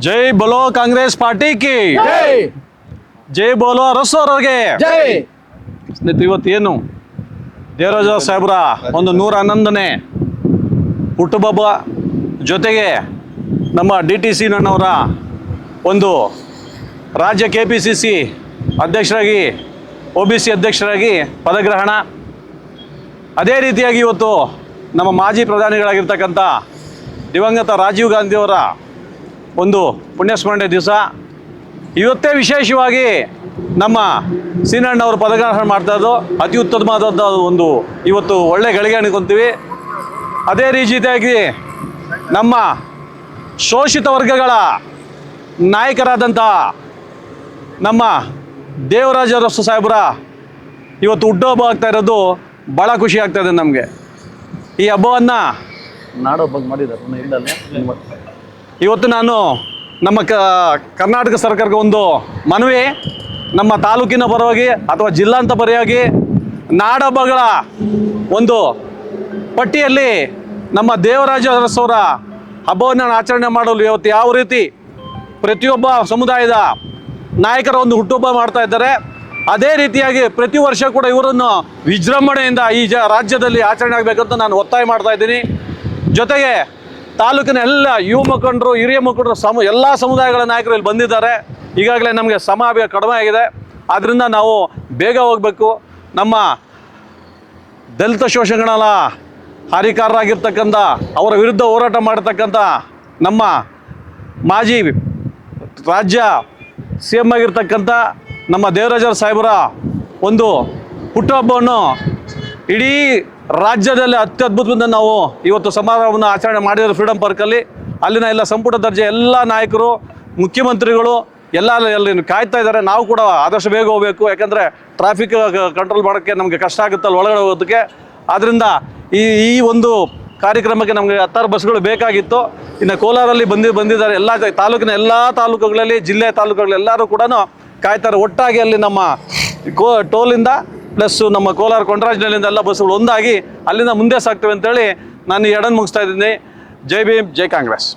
ಜೈ ಬೋಲೋ ಕಾಂಗ್ರೆಸ್ ಪಾರ್ಟಿ ಕಿ ಜೈ ಜೈ ಬೋಲೋ ಅರಸು ಅವರಿಗೆ ಜೈ ಸ್ನೇಹಿತರೆ, ಇವತ್ತೇನು ದೇವರಾಜ ಸಾಹೇಬ್ರ ಒಂದು 111ನೇ ಹುಟ್ಟುಹಬ್ಬ ಜೊತೆಗೆ ನಮ್ಮ DTC ನನ್ನವರ ಒಂದು ರಾಜ್ಯ KPCC ಅಧ್ಯಕ್ಷರಾಗಿ OBC ಅಧ್ಯಕ್ಷರಾಗಿ ಪದಗ್ರಹಣ. ಅದೇ ರೀತಿಯಾಗಿ ಇವತ್ತು ನಮ್ಮ ಮಾಜಿ ಪ್ರಧಾನಿಗಳಾಗಿರ್ತಕ್ಕಂಥ ದಿವಂಗತ ರಾಜೀವ್ ಗಾಂಧಿಯವರ ಒಂದು ಪುಣ್ಯಸ್ಮರಣೆ ದಿವಸ. ಇವತ್ತೇ ವಿಶೇಷವಾಗಿ ನಮ್ಮ ಸೀನಣ್ಣವರು ಪದಗ್ರಹಣ ಮಾಡ್ತಾ ಇದ್ದು ಅತಿ ಉತ್ತಮವಾದ ಒಂದು ಇವತ್ತು ಒಳ್ಳೆ ಗಳಿಗೆ ಅನ್ಕೊಂತೀವಿ. ಅದೇ ರೀತಿಯಾಗಿ ನಮ್ಮ ಶೋಷಿತ ವರ್ಗಗಳ ನಾಯಕರಾದಂಥ ನಮ್ಮ ದೇವರಾಜ ಅರಸು ಸಾಹೇಬ್ರ ಇವತ್ತು ಹುಟ್ಟುಹಬ್ಬ ಆಗ್ತಾ ಇರೋದು ಭಾಳ ಖುಷಿ ಆಗ್ತಾ ಇದೆ ನಮಗೆ. ಈ ಹಬ್ಬವನ್ನು ನಾಡಹಬ್ಬ ಮಾಡಿದ್ದಾರೆ. ಇವತ್ತು ನಾನು ನಮ್ಮ ಕರ್ನಾಟಕ ಸರ್ಕಾರಕ್ಕೆ ಒಂದು ಮನವಿ, ನಮ್ಮ ತಾಲೂಕಿನ ಪರವಾಗಿ ಅಥವಾ ಜಿಲ್ಲಾಂತ ಪರವಾಗಿ ನಾಡಹಬ್ಬಗಳ ಒಂದು ಪಟ್ಟಿಯಲ್ಲಿ ನಮ್ಮ ದೇವರಾಜ ಅರಸವರ ಹಬ್ಬವನ್ನು ಆಚರಣೆ ಮಾಡಲು ಇವತ್ತು ಯಾವ ರೀತಿ ಪ್ರತಿಯೊಬ್ಬ ಸಮುದಾಯದ ನಾಯಕರ ಒಂದು ಹುಟ್ಟುಹಬ್ಬ ಮಾಡ್ತಾ ಇದ್ದಾರೆ, ಅದೇ ರೀತಿಯಾಗಿ ಪ್ರತಿ ವರ್ಷ ಕೂಡ ಇವರನ್ನು ವಿಜೃಂಭಣೆಯಿಂದ ಈ ರಾಜ್ಯದಲ್ಲಿ ಆಚರಣೆ ಆಗಬೇಕಂತ ನಾನು ಒತ್ತಾಯ ಮಾಡ್ತಾ ಇದ್ದೀನಿ. ಜೊತೆಗೆ ತಾಲೂಕಿನ ಎಲ್ಲ ಯುವ ಮುಖಂಡರು, ಹಿರಿಯ ಮುಖಂಡರು, ಎಲ್ಲ ಸಮುದಾಯಗಳ ನಾಯಕರು ಇಲ್ಲಿ ಬಂದಿದ್ದಾರೆ. ಈಗಾಗಲೇ ನಮಗೆ ಸಮಯ ಕಡಿಮೆ ಆಗಿದೆ, ಆದ್ದರಿಂದ ನಾವು ಬೇಗ ಹೋಗಬೇಕು. ನಮ್ಮ ದಲಿತ ಶೋಷಣೆಗಳ ಹರಿಕಾರರಾಗಿರ್ತಕ್ಕಂಥ, ಅವರ ವಿರುದ್ಧ ಹೋರಾಟ ಮಾಡತಕ್ಕಂಥ ನಮ್ಮ ಮಾಜಿ ರಾಜ್ಯ CM ಆಗಿರ್ತಕ್ಕಂಥ ನಮ್ಮ ದೇವರಾಜ ಸಾಹೇಬರ ಒಂದು ಹುಟ್ಟುಹಬ್ಬವನ್ನು ಇಡೀ ರಾಜ್ಯದಲ್ಲಿ ಅತ್ಯದ್ಭುತದಿಂದ ನಾವು ಇವತ್ತು ಸಮಾರಂಭವನ್ನು ಆಚರಣೆ ಮಾಡಿದ್ರು ಫ್ರೀಡಮ್ ಪಾರ್ಕಲ್ಲಿ. ಅಲ್ಲಿನ ಎಲ್ಲ ಸಂಪುಟ ದರ್ಜೆ ಎಲ್ಲ ನಾಯಕರು, ಮುಖ್ಯಮಂತ್ರಿಗಳು ಎಲ್ಲ ಅಲ್ಲಿ ಕಾಯ್ತಾ ಇದ್ದಾರೆ. ನಾವು ಕೂಡ ಆದಷ್ಟು ಬೇಗ ಹೋಗಬೇಕು, ಯಾಕಂದರೆ ಟ್ರಾಫಿಕ್ ಕಂಟ್ರೋಲ್ ಮಾಡೋಕ್ಕೆ ನಮಗೆ ಕಷ್ಟ ಆಗುತ್ತಲ್ಲ ಒಳಗಡೆ ಹೋಗೋದಕ್ಕೆ. ಆದ್ದರಿಂದ ಈ ಒಂದು ಕಾರ್ಯಕ್ರಮಕ್ಕೆ ನಮಗೆ 16 ಬಸ್ಗಳು ಬೇಕಾಗಿತ್ತು. ಇನ್ನು ಕೋಲಾರಲ್ಲಿ ಬಂದಿದ್ದಾರೆ. ಎಲ್ಲ ತಾಲೂಕಿನ ಎಲ್ಲ ತಾಲೂಕುಗಳಲ್ಲಿ, ಜಿಲ್ಲೆ ತಾಲೂಕುಗಳಲ್ಲಿ ಎಲ್ಲರೂ ಕೂಡ ಕಾಯ್ತಾರೆ. ಒಟ್ಟಾಗಿ ಅಲ್ಲಿ ನಮ್ಮ ಟೋಲಿಂದ ಪ್ಲಸ್ ನಮ್ಮ ಕೋಲಾರ ಕೊಂಡರಾಜನಹಳ್ಳಿಯಿಂದ ಎಲ್ಲ ಬಸ್ಸುಗಳು ಒಂದಾಗಿ ಅಲ್ಲಿಂದ ಮುಂದೆ ಸಾಗ್ತವೆ ಅಂತೇಳಿ ನಾನು ಈ ಎರಡನ್ನು ಮುಗಿಸ್ತಾ ಇದ್ದೀನಿ. ಜೈ ಭೀಮ್, ಜೈ ಕಾಂಗ್ರೆಸ್.